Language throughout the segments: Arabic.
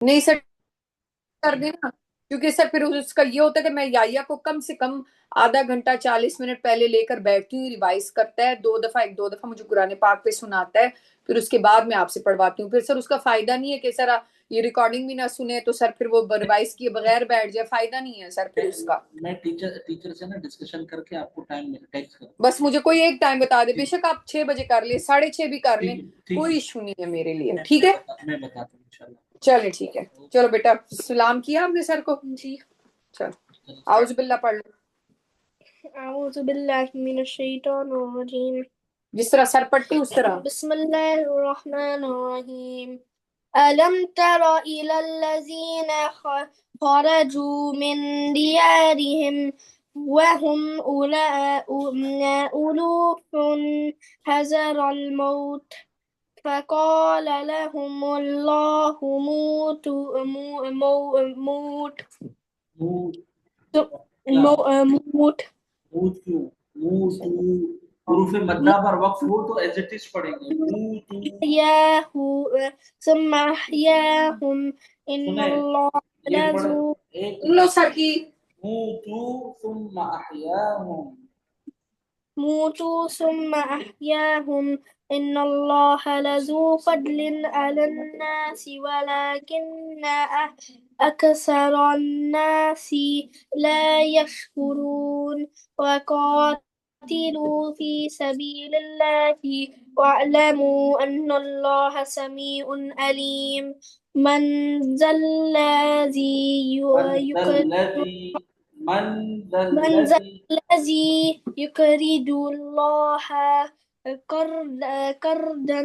नहीं सर, कर देना। क्योंकि सर फिर उसका ये होता है कि मैं याया को कम से कम आधा घंटा 40 मिनट पहले लेकर बैठती हूँ, रिवाइज करता है 2 दफा, एक 2 दफा मुझे कुरान पाक पे सुनाता है। फिर उसके बाद मैं आपसे पढ़वाती हूँ। फिर सर उसका फायदा नहीं है कि सर ये रिकॉर्डिंग भी ना सुने तो सर फिर वो रिवाइज किए बगैर बैठ जाए, फायदा नहीं है सर फिर उसका। मैं टीचर टीचर से ना डिस्कशन करके आपको टाइम टेक्स्ट कर दूंगा। बस मुझे कोई एक टाइम बता दे, ठीक बेशक आप 6 बजे कर ले, 6:30 भी कर ठीक लें, है ठीक है। कोई इशू नहीं है मेरे लिए, ठीक है। मैं बताता हूँ इंशाल्लाह। चले ठीक है। चलो बेटा, सलाम किया आपने सर को जी। चलो, चलो स्टार्ट। आउज़ बिल्ला पढ़ लो। أعوذ بالله من الشيطان الرجيم. जिस तरह सर पढ़ती उस तरह। بسم الله الرحمن الرحيم. ألم تر إلى الذين خرجوا من ديارهم وهم ألوف حذر الموت فقال لهم الله موتوا मूव क्या? موت मूव क्यों? मूव टू हरूफ मद्दा पर वक्फ हो तो एज इट इज पढ़ेंगे मूव टू। أحياه ثم أحياهم إن सुने, الله ये पढ़, لذو एक लो मिनट। सकी। मूव टू सुम्मा अहयाहुम। موتوا ثم أحياهم إن الله لذو فضل على الناس ولكن أكثر الناس لا يشكرون وقاتلوا في سبيل الله واعلموا أن الله سميع عليم من ذا الذي من ذا يقرض الذي من ذا من ذا الذي الذي يقرض الله قرض قرضا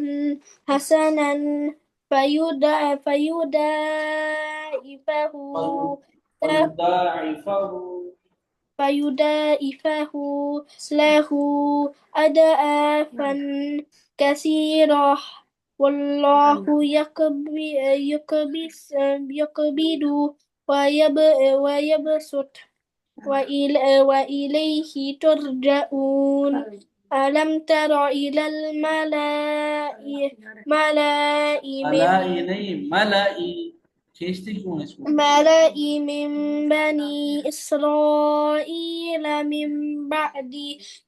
حسنا فيضاعفه فيضاعفه فيضاعفه له أضعافا كثيرة والله يقبض ويبسط وإليه ترجعون ألم تر إلى ملأ मलाई नहीं मलाई, खींचती क्यों है इसको? ملأ من بني إسرائيل من بعد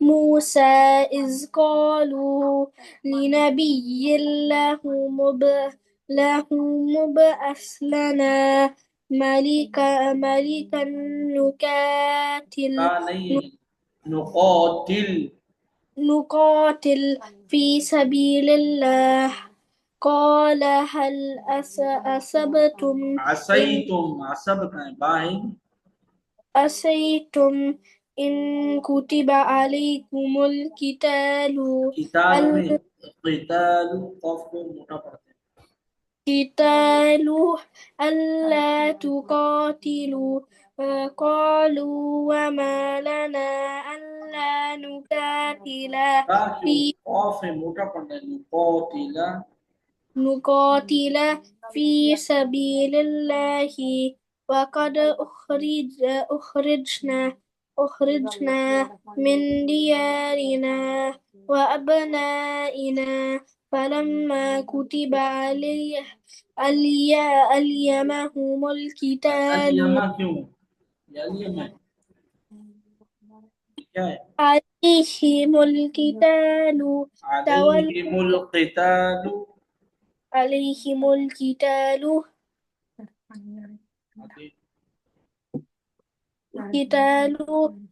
موسى إذ قالوا لنبي له مبعث لنا ملكا का नहीं, नुकातिल। نقاتل في سبيل الله قال هل أسبتم إن असई असब का है बाहिन। أسيتم إن كتب عليكم القتال किताल में किताल कफ को मोटा पढ़ते हैं। القتال ألا تقاتلوا قالوا وما لنا ألا نقاتل का क्यों? في कफ है मोटा पढ़ना है, नुकातिला। نقاتل في سبيل الله وقد أخرجنا من ديارنا وأبنائنا فلما كتب عليه أليمهم القتال अलियमा क्यों? ये अलियम है, ये क्या है? عليهم القتال تول अलैहिमुल क़ितालु। عليهم القتال आगे।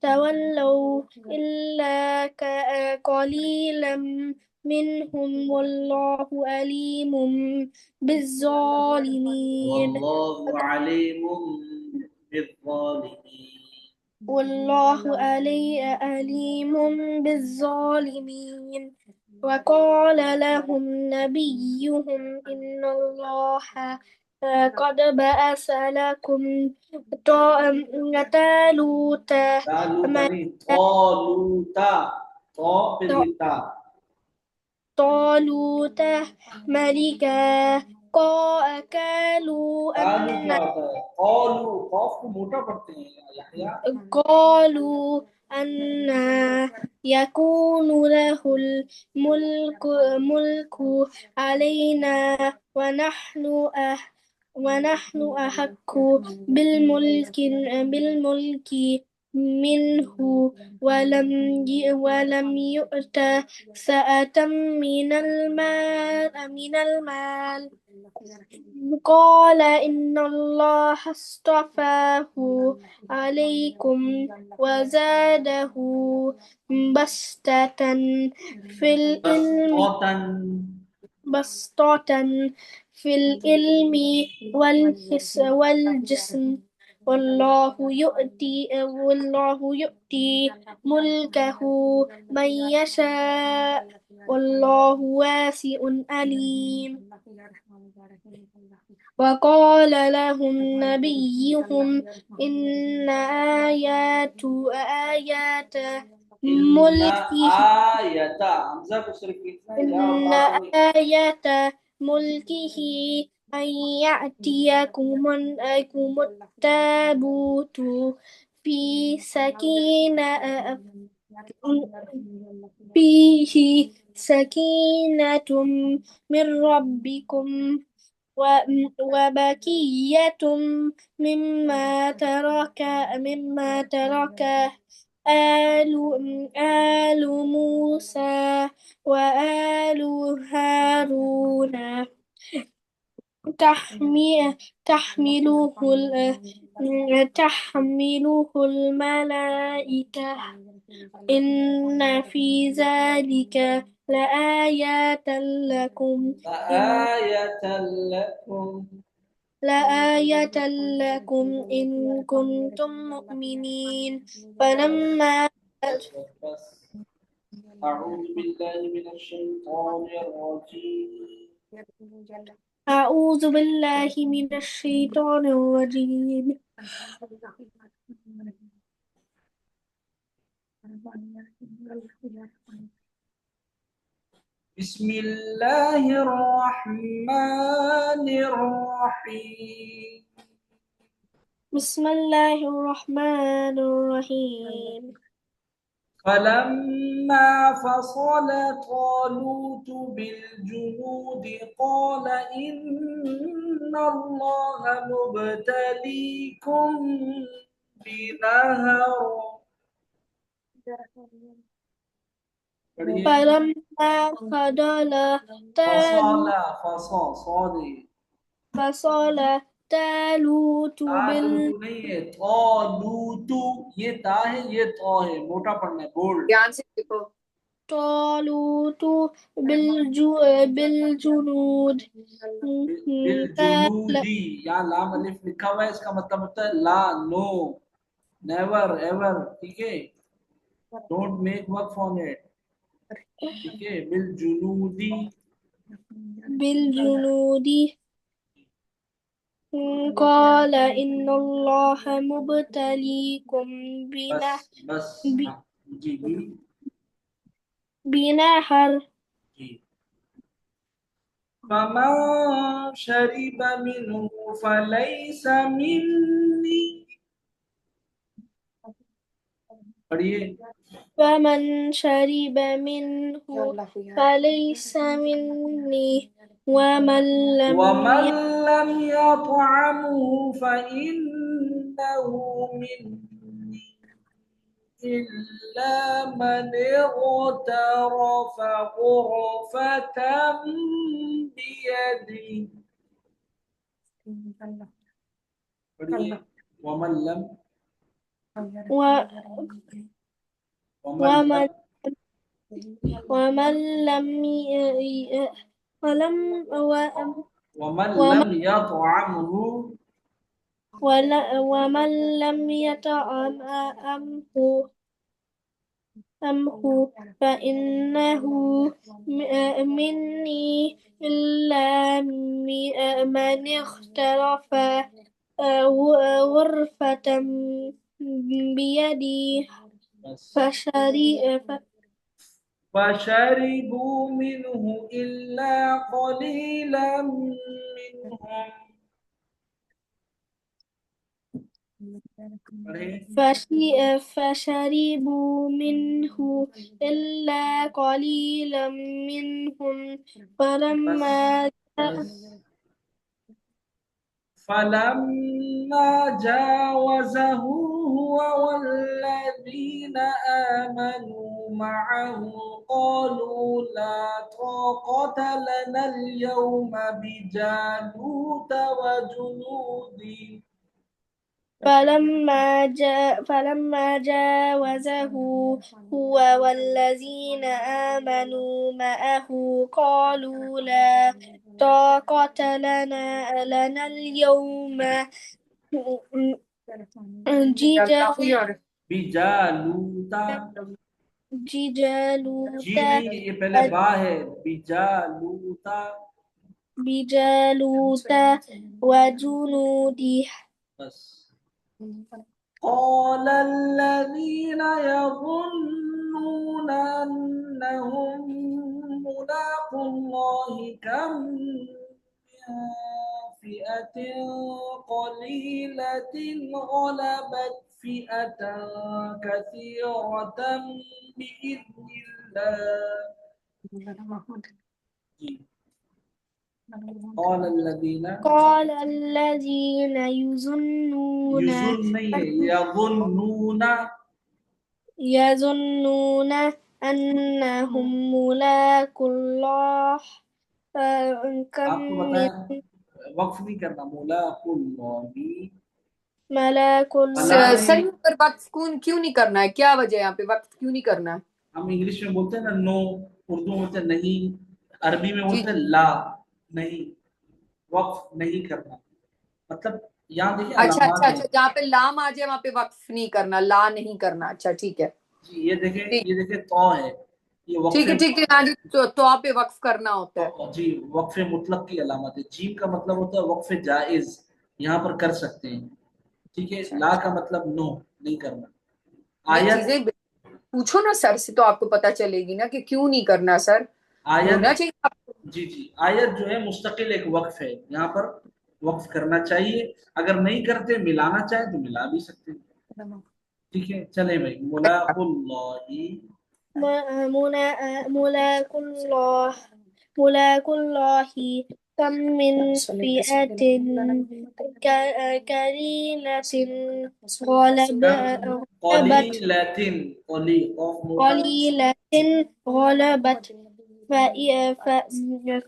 تولوا إلا قليلا منهم والله عليم بالظالمين वल्लाहु अलीमुम बिज़्ज़ालिमीन। والله عليم بالظالمين وقال لهم نبيهم إن الله قد بعث لكم طالوت तालूता नहीं, तालूता, तो फिर ये ता। طالوت ملكا قالوا तालू أن क्या होता है? कौलू, कौफ को मोटा पढ़ते हैं यहया। قالوا أن يكون له الملك علينا ونحن ونحن أحق بالملك منه ولم يؤت سعة من المال قال إن الله اصطفاه عليكم وزاده بسطة في العلم بسطة في العلم والجسم والله يؤتي ملكه من يشاء والله واسع عليم وقال لهم نبيهم إن آيات ملكه हमजा को सिर्फ लिखना है या और إن बातों में آيات ملكه أن يأتيكم التابوت في فيه سكينة من ربكم وبقية مما ترك آل موسى وآل هارون تحمله الملائكة إن في ذلك لآيات لكم لآية لكم إن كنتم مؤمنين فلما बस أعوذ بالله من الشيطان الرجيم أعوذ بالله من الشيطان الرجيم بسم الله الرحمن الرحيم بسم الله الرحمن الرحيم فلما فصل طالوت بالجنود قال إن الله مبتليكم بنهر فلما فصل طالوت नहीं है तालूतु ये ता है ये तो है मोटा पढ़ना है बोल्ड ध्यान से देखो طالوت بالجنود बिलजुनूदी यहाँ लाम अलिफ लिखा हुआ है इसका मतलब होता है ला नो नेवर एवर ठीक है don't make work on it ठीक है बिलजुनूदी بالجنود قال إن الله مبتليكم बस हाँ, जी بنهر जी فمن شرب منه فليس مني पढ़िए فمن شرب منه فليس مني ومن لم يطعمه فإنه مني إلا من اغترف غرفة بيده पढ़िए वमन लम ومن لم ومن لم يطعمه فإنه مني إلا من اغترف غرفة بيده فشربوا منه إلا قليلا منهم فشربوا منه إلا قليلا منهم فلما فلما جاوزه هو والذين آمنوا معه قالوا لا طاقة لنا اليوم بجالوت وجنوده فلما جاوزه هو والذين آمنوا معه قالوا لا طاقة لنا اليوم यार बिजालूता جالوت जी नहीं ये पहले बा है बिजालूता بجالوت وجنوده बस قال الذين يظنون أنهم ملاقو الله كم من فئة قليلة غلبت فئة كثيرة بإذن الله قال الذين يظنون يظن नहीं है يظنون أنهم ملاقو الله كم आपको من बताया वक्फ नहीं करना ملاك अल्लाह الله ने सही पर वक्त क्यों नहीं करना है? क्या वजह है यहाँ पे वक्त क्यों नहीं करना है? हम इंग्लिश में बोलते हैं ना नो, उर्दू में बोलते हैं नहीं, अरबी में जी बोलते हैं ला, नहीं, वक्फ नहीं करना मतलब यहाँ देखिए अच्छा अलामात अच्छा हैं। अच्छा, जहाँ पे लाम आ जाए वहां पे वक्फ नहीं करना, ला नहीं करना। अच्छा ठीक है, जी ये देखें, ठीक ये देखें तो है, ये ठीक है वक्फे ठीक है। हाँ जी, तो आप पे वक्फ करना होता है। जी वक्फे मुतलक की अलामत है। जीम का मतलब होता है वक्फे जायज, यहाँ पर कर सकते हैं, ठीक है। अच्छा ला अच्छा, का मतलब नो, नहीं करना। ये आयत चीजें पूछो ना सर से, तो आपको पता चलेगी ना कि क्यों नहीं करना। सर आयत होना चाहिए आपको। जी जी आयत जो है मुस्तकिल एक वक्फ है, यहाँ पर वक्फ करना चाहिए। अगर नहीं करते, मिलाना चाहे तो मिला भी सकते हैं, ठीक है। चले भाई, मुलाकुल्लाही ملاك الله ملاك الله كم من فئة قليلة غلبت कलीलतिन, कली ऑफ मोटा قليلة غلبت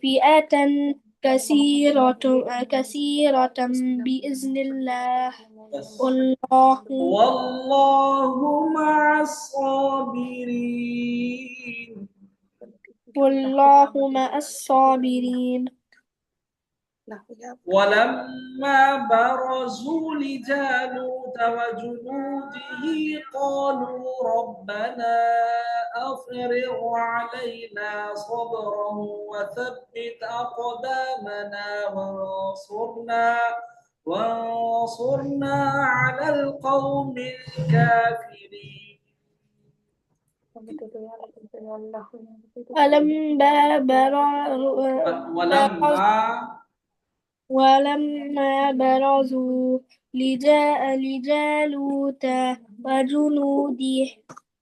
فئة كثيرة بإذن الله बस والله वल्लाहु मअस्साबिरीन والله مع الصابرين ولما برزوا لجالوت وجنوده قالوا ربنا أفرغ علينا صبرا وثبت أقدامنا وانصرنا على القوم الكافرين ولما ولما برزوا لجالوت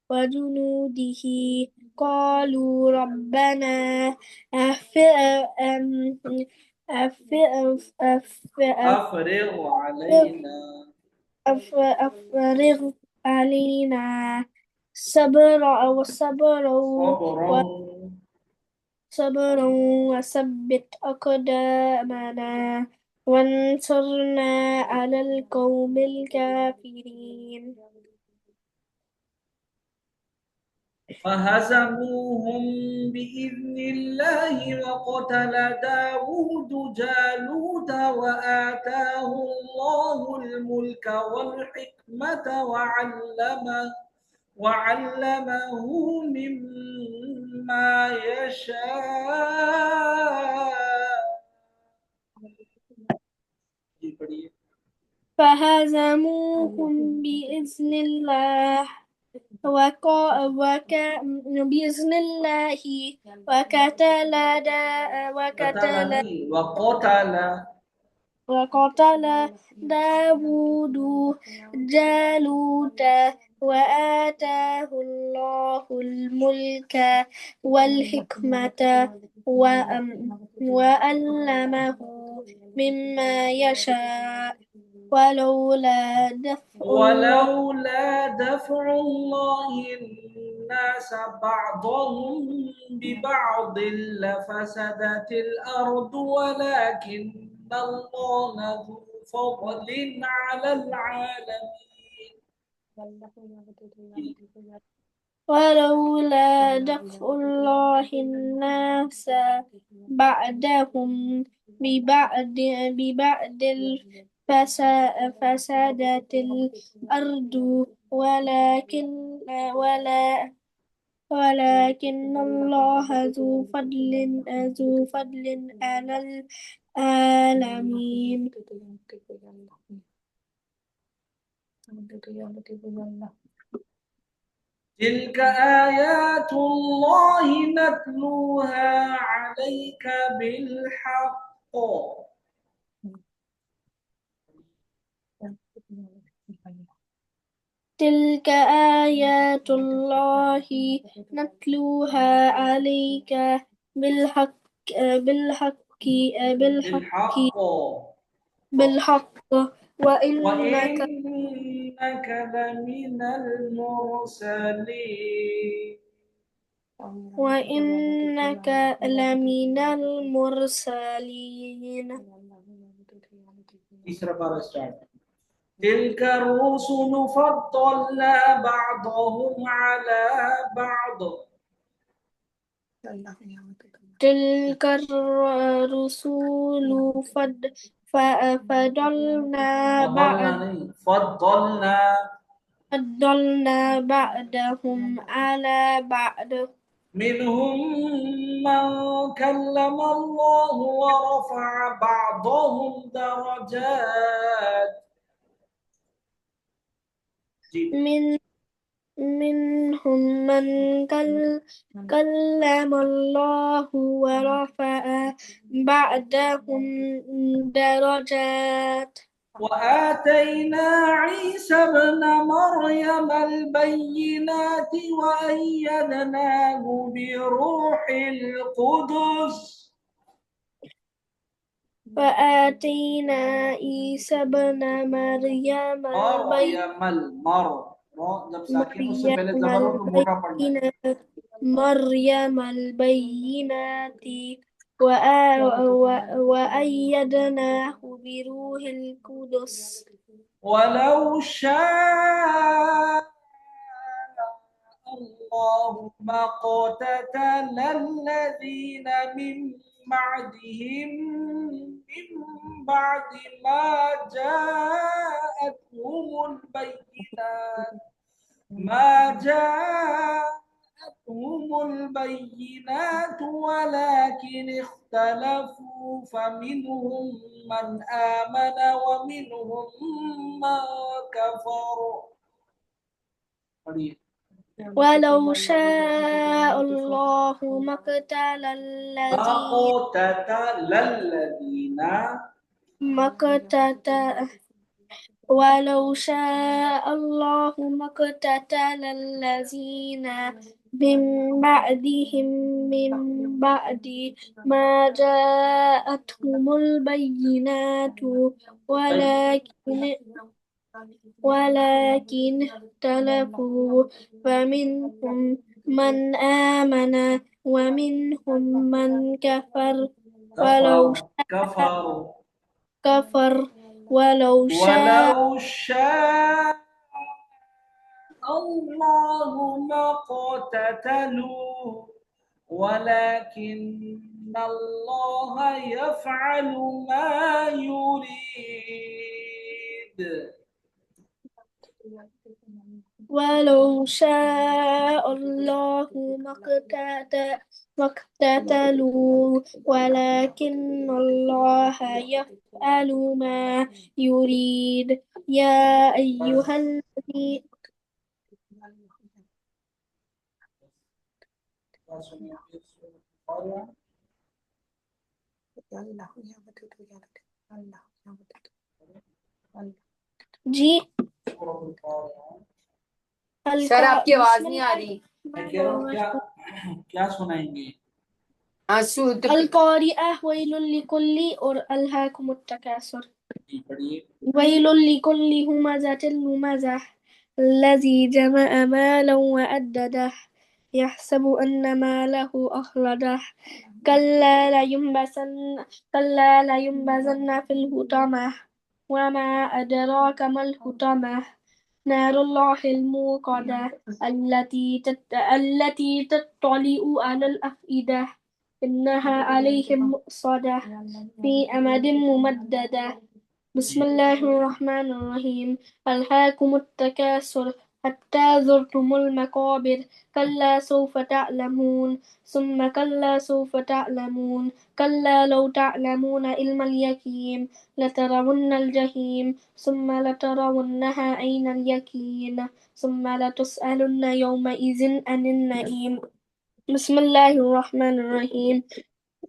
وجنوده قالوا ربنا أف أم أف أف أف أفرغ علينا أفرغ علينا صبرا صبرا وثبت أقدامنا وانصرنا على القوم الكافرين فهزموهم بإذن الله وقتل داود جالوت وآتاه الله الملك والحكمة وعلمه مما يشاء فهزموهم بإذن الله بإذن الله وقتل داود جالوت وآتاه الله الملك والحكمة وعلمه مما يشاء ولولا دفع الله الناس بعضهم ببعض لفسدت الأرض ولكن الله ذو فضل على العالمين. ولولا دفع الله الناس بعدهم ببعد فسادت الأرض ولكن الله ذو فضل على العالمين. تلك آيات الله نتلوها عليك بالحق. تلك آيات الله نتلوها عليك بالحق بالحق بالحق بالحق وإنك لمن المرسلين. وإنك لمن المرسلين. तीसरा पारा स्टार्ट। تلك الرسل فضلنا بعضهم على بعض. تلك الرسل فضلنا بعضهم على بعض. منهم من كلم الله ورفع بعضهم درجات. منهم من كلم الله ورفع بعضهم درجات. وآتينا عيسى ابن مريم البينات وأيدناه بروح القدس. وآتينا عيسى ابن مريم जब साकिन उससे पहले जबर हो तो मोटा पढ़ना है। مريم البينات وأيدناه بروح القدس. ولو شاء الله ما اقتتل الذين من بعدهم من بعد ما جاءتهم البينات ولكن اختلفوا فمنهم من آمن ومنهم من كفر. ولو شاء الله ما اقتتل ولو شاء الله ما اقتتل الذين من بعدهم من بعد ما جاءتهم البينات ولكن اختلفوا فمنهم من آمن ومنهم من كفر. ولو شاء الله ما اقتتلوا ولكن الله يفعل ما يريد. ولو شاء الله ما اقتتلوا ولكن الله يفعل ما يريد. يا أيها الذين जी सर आपकी आवाज नहीं आ रही। मैं कह रहा हूँ क्या सुनाएंगे? القارئة ويل لكل और ألهاكم التكاثر पढ़िए। ويل لكل همزة لمزة الذي جمع مالا وعدده يحسب أن ماله أخلده كلا لينبذن في الحطمة وما أدراك ما الحطمة نار الله الموقدة التي تطلع على الأفئدة إنها عليهم مؤصدة في أمد ممددة بسم الله الرحمن الرحيم ألهاكم التكاثر حتى زرتم المقابر كلا سوف تعلمون ثم كلا سوف تعلمون كلا لو تعلمون علم اليقين لترون الجحيم ثم لترونها عين اليقين ثم لتسألن يومئذ عن النعيم بسم الله الرحمن الرحيم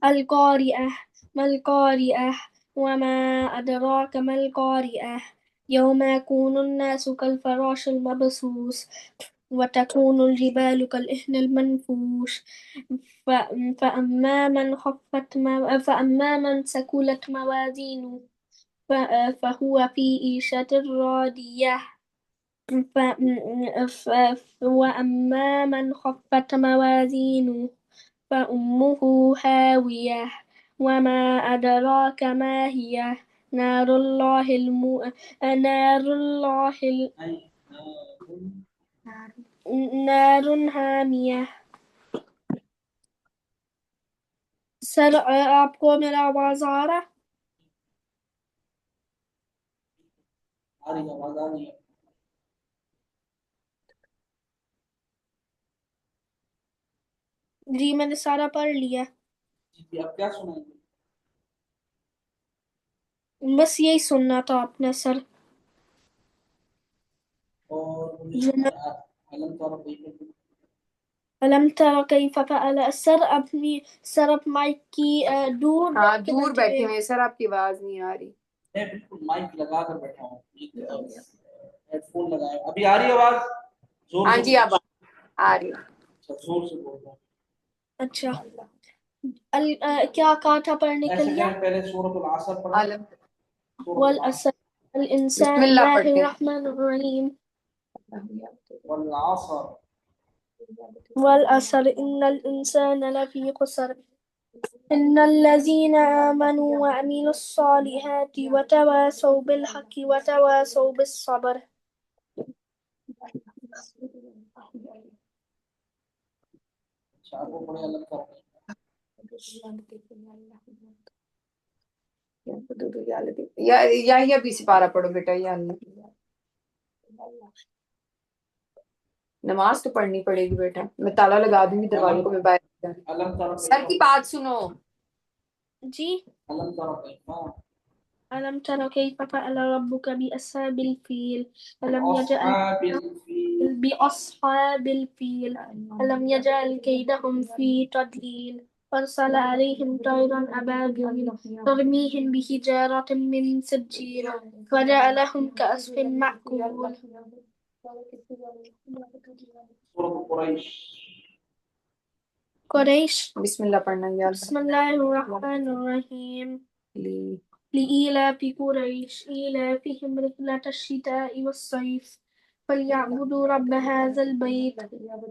القارئة ما القارئة وما أدراك ما القارئة يوم يكون الناس كالفراش المبثوث وتكون الجبال كالإهن المنفوش فأما من ثقلت موازينه فهو في عيشة راضية وأما من خفت موازينه فأمه هاوية وما أدراك ما هي نار الله نار حامية सर आपको मेरा आवाज आ रहा है आ रही है, आवाज आ रही है। जी मैंने सारा पढ़ लिया जी, अब क्या सुनाएंगे? बस यही सुनना था आपने सर और अलम तौर पे अलम तरा कैफ फअल सर अपनी सर अप माइक की दूर हाँ दूर बैठे हुए सर, आपकी आवाज नहीं आ रही। मैं बिल्कुल माइक लगा कर बैठा हूँ, हेडफोन लगाए। अभी आ रही है आवाज? जोर हाँ से जी अब आ रही है। जोर से बोल रहा हूँ। अच्छा क्या कहा था पढ़ने के लिए पहले सूरह अल-असर पढ़ा। वल असर अल इंसान बिस्मिल्लाह पढ़ते हैं। रहमान रहीम वल असर वल असर इन्नल इंसान लफी खुसर إن الذين آمنوا وعملوا الصالحات وتواصوا بالحق وتواصوا بالصبر आपको बड़े अलग कर या ये भी सिपारा पढ़ो बेटा, या अल्लाह नमाज तो पढ़नी पड़ेगी बेटा, मैं ताला लगा दूंगी दरवाजे को, मैं बाहर। सर की बात सुनो जी अलम तौर पे ألم تر كيف فعل ربك بأصحاب الفيل ألم يجعل بأصحاب الفيل ألم يجعل كيدهم في تضليل أرسل عليهم طيرا أبابيل ترميهم بحجارة من سجيل فجعلهم كعصف مأكول قريش बिस्मिल्लाह पढ़ना यार। بسم الله الرحمن الرحيم لإيلاف قريش إيلافهم رحلة الشتاء والصيف فليعبدوا رب هذا البيت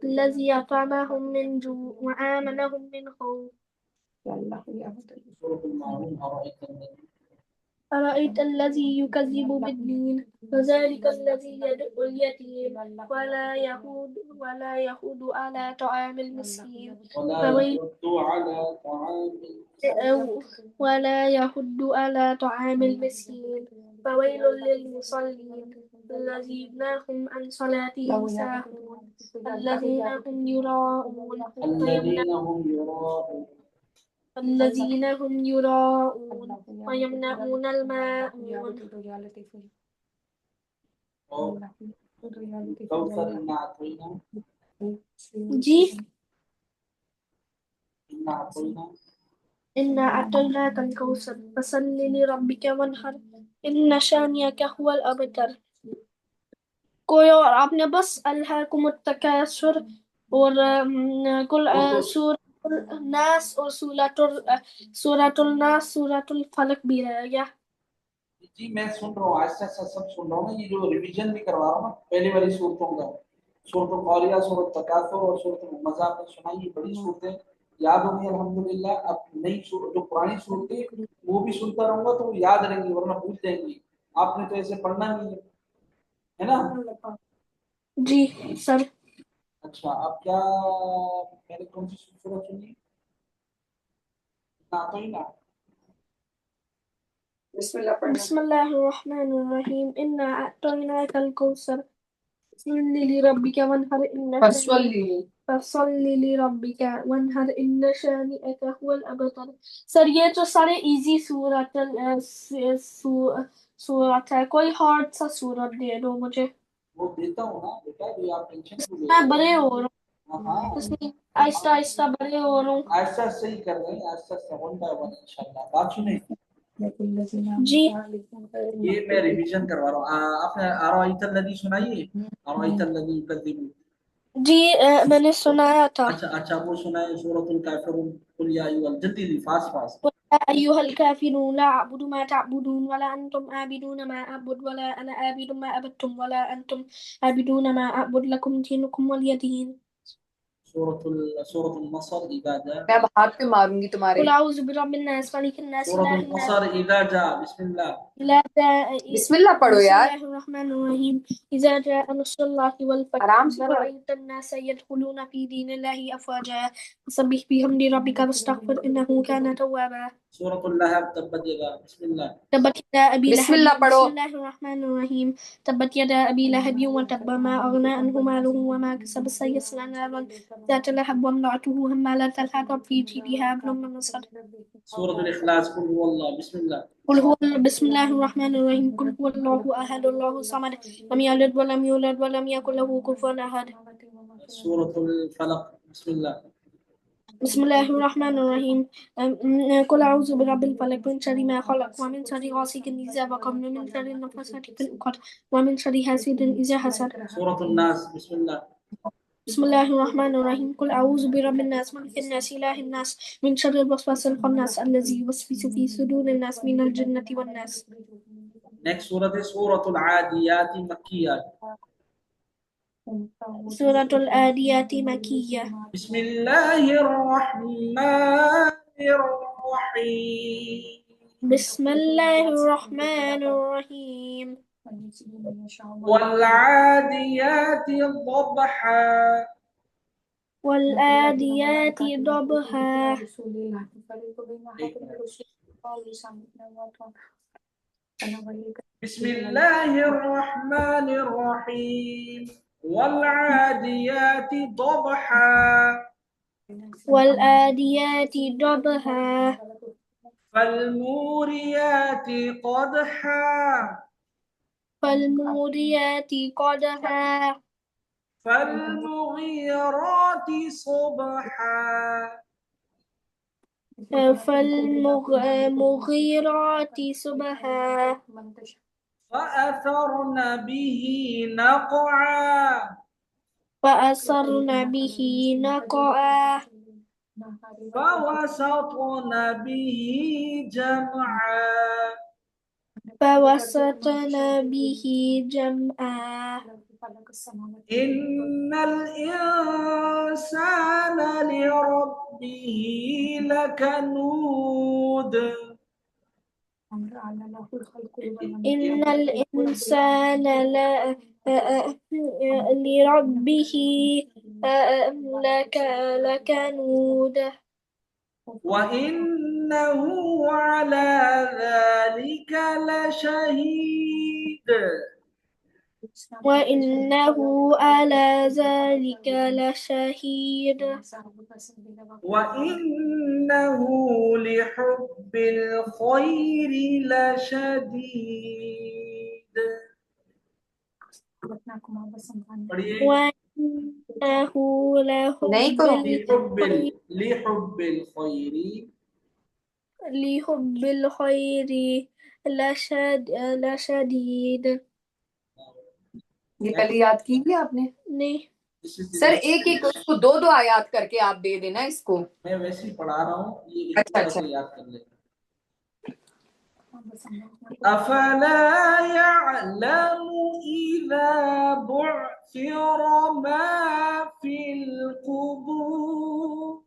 الذي أطعمهم من جوع وآمنهم من خوف أرأيت الذي يكذب بالدين فذلك الذي يدعو اليتيم ولا يحض على طعام المسكين ولا يحض على طعام المسكين فويل للمصلين الذين هم عن صلاتهم ساهون الذين هم يراءون ويمنعون الماعون जी إنا أعطيناك الكوثر فصل لربك وانحر إن شانئك هو الأبتر कोई और आपने बस अल्लाहकुम तकासुर और कुल सूर नास और सूरतुल नास सूरतुल फलक भी है क्या? जी मैं सुन रहा हूँ, आहिस्ता आहिस्ता सब सुन रहा हूँ ना, ये जो रिवीजन भी करवा रहा हूँ ना पहली वाली सूरतों का, सूरत क़ारिया, सूरत तकासुर और सूरत मज़ा आपने सुनाई, ये बड़ी सूरतें याद होंगी अल्हम्दुलिल्लाह। अब नई सूरत, जो पुरानी सूरतें वो भी सुनता रहूंगा तो वो याद रहेंगी, वरना भूल जाएंगी। आपने तो ऐसे पढ़ना नहीं है ना? जी सर। अच्छा, अब क्या, मैंने कौन सी सूरत सुनी ना, तो ही ना। बिस्मिल्लाह पढ़ना। बिस्मिल्लाहिर्रहमानिर्रहीम इन्ना अअतैनाकल कौसर फसल्लि लिरब्बिका वन्हर फसल्लि लिरब्बिका वन्हर इन्न शानिअका हुवल अबतर। सर ये तो सारे इजी सूरत है, कोई हार्ड सा सूरत दे दो मुझे। वो देता हूँ ना बेटा, ये आप टेंशन क्यों ले मैं रहे बड़े हो? हो रहा हाँ हूँ, हाँ, इसलिए आहिस्ता आहिस्ता बड़े हो रहा हूँ। आहिस्ता आहिस्ता ही कर रहे हैं, आहिस्ता आहिस्ता, वन बाय वन इंशाल्लाह। बात सुने, जी ये मैं रिवीजन करवा रहा हूँ। आपने अराइतल लज़ी सुनाई है? अराइतल लज़ी युकज़्ज़िबु। जी मैंने सुनाया था। अच्छा अच्छा, वो सुनाए सूरतुल काफिरून, कुल या अय्युहल, जल्दी जल्दी, फास्ट फास्ट। يا أيها الكافرون لا أعبد ما تعبدون ولا أنتم عابدون ما أعبد ولا أنا عابد ما عبدتم ولا أنتم عابدون ما أعبد لكم دينكم ولي دين. सूरत नसर इज़ा जा, मैं अब हाथ पे मारूंगी तुम्हारे। قل أعوذ برب الناس ملك الناस सूरत إله الناस नसर इज़ा जा, बिस्मिल्लाह। बिस्मिल्लाह पढ़ो بسم यार, الله الرحمن الرحيم إذا جاء نصر الله والفتح आराम से पढ़ो। ورأيت الناس يدخلون في دين الله أفواجا فسبح بحمد ربك واستغفر إنه كان توابا. सूरत लहब, तब्बत यदा, बिस्मिल्लाह। تبت يدا أبي لهب. बिस्मिल्लाह بسم पढ़ो। الله الرحمن الرحيم تبت يدا أبي لهب وتب ما أغنى عنه ماله وما كسب سيصلى نارا ذات لهب وامرأته حمالة الحطب في جيدها حبل من مسد. सूरत इखलास, कुल हुवल्लाह, बिस्मिल्लाह। بسم الله الرحمن الرحيم قل هو الله أحد الله الصمد لم يلد ولم يولد ولم يكن له كفوا أحد. सूरत फलक, बिस्मिल्लाह। بسم الله الرحمن الرحيم قل أعوذ برب الفلق من شر ما خلق ومن شر غاسق إذا وقب ومن شر النفاثات في العقد ومن شر حاسد إذا حسد. सूरत الناस, बिस्मिल्लाह। بسم الله الرحمن الرحيم قل أعوذ برب الناس ملك الناس إله الناس من شر الوسواس الخناس الذي يوسوس في صدور الناس من الجنة والناس. नेक्स्ट सूरत है सूरत आदियात मक्किया। سورة العاديات مكية. बिस्मिल्लाहिर रहमानिर रहीम। بسم الله الرحمن الرحيم والعاديات ضبحا والآديات ضبحا بسم الله الرحمن الرحيم والعاديات ضبحا والآديات ضبحا فالموريات قدحا فالموريات قدحا فالمغيرات صبحا فالمغيرات صبحا فأثرن به نقعا فأثرن به نقعا فوسطن به جمعا فوسطن به جمعا إن الإنسان لربه لكنود إن الإنسان لربه لكنود وإنه على ذلك لشهيد وإنه على ذلك لشهيد وإنه لحب الخير لشديد पढ़िए وإنه नहीं करो। لحب الخير لحب الخير لشديد. ये पहले याद की है आपने? नहीं This is the sir next एक एक page. उसको दो दो आयात करके आप दे देना इसको। मैं वैसे ही पढ़ा रहा हूँ, ये इसी अच्छा तरह अच्छा से याद कर लेना। أفلا يعلم إذا بعثر ما في القبور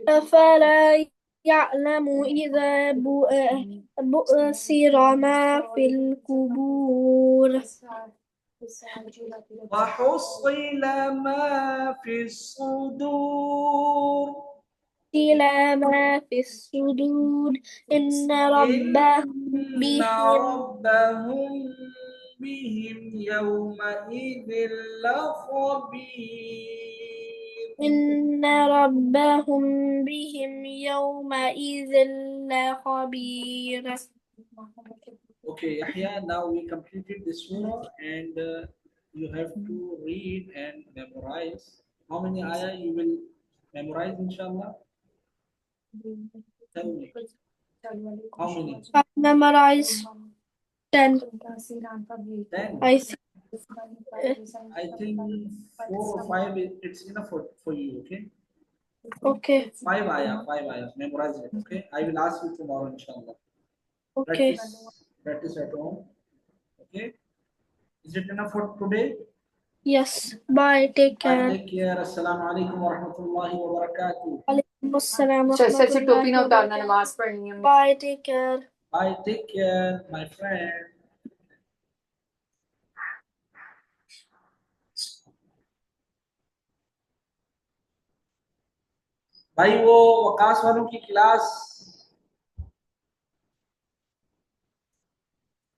أفلا يعلم إذا بؤثر ما في القبور وحصل ما في الصدور إلى ما في الصدور إن ربهم بهم يومئذ لخبير. إن ربهم بهم يومئذ لخبير. Okay, Yahya, now we completed this surah and you have to read and memorize. How many ayah you will memorize, inshallah? Tell me. How many? I memorize 10. 10. I think. I think 4 or 5 it's enough for you, okay? Okay. 5 ayah, memorize it, okay? I will ask you tomorrow, inshallah. Okay. Practice at home, okay? Is it enough for today? Yes. Bye. Take care. Take care. Assalamu alaikum wa rahmatullahi wa barakatuh. Alaikum assalam wa sir sir से टोपी ना rahmatullahi wa उतारना, barakatuh. नमाज पढ़नी है। Bye. Take care. Bye. Take care, my friend. भाई वो वकास वालों की क्लास